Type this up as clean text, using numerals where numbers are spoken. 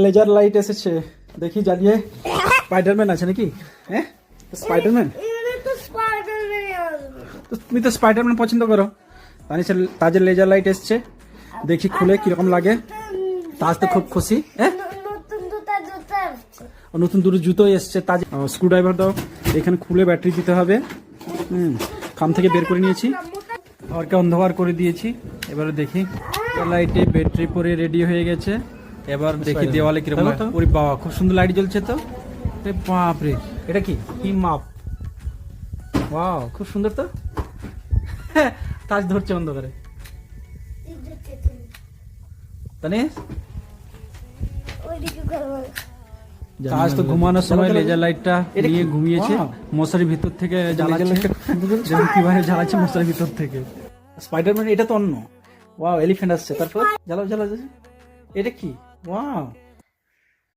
Laser light এসেছে, দেখি জ্বালিয়ে। স্পাইডারম্যান আছে নাকি? হ্যাঁ, স্পাইডারম্যান। তুমি তো স্পাইডারম্যান পছন্দ করো, তাজের লেজার লাইট এসছে, দেখি খুলে কিরকম লাগে। তাজ তো খুব খুশি। হ্যাঁ, নতুন দুটো জুতো এসছে। তাজ স্ক্রু ড্রাইভার দাও, এখানে খুলে ব্যাটারি দিতে হবে। খাম থেকে বের করে নিয়েছি, ঘরকে অন্ধকার করে দিয়েছি। এবারে দেখি লাইটে ব্যাটারি পরে রেডি হয়ে গেছে। এবার দেখি দেওয়ালে কিরকম। ওরে বাবা, খুব সুন্দর লাইট জ্বলছে তো। বাপরে, এটা কি মাপ? ওয়াও, খুব সুন্দর তো। তাজ ধরছে অন্ধকারে। তাজ তো ঘুমানোর সময় লেজার লাইটটা নিয়ে ঘুমিয়েছে, মশারির ভিতর থেকে জ্বালাচ্ছে। কিভাবে জ্বালাচ্ছে মশারির ভিতর থেকে। স্পাইডারম্যান এটা তো অন্য। ওয়াও, এলিফ্যান্ট আসছে। তারপর জ্বালাও জ্বালাও, এটা কি? ওয়াও।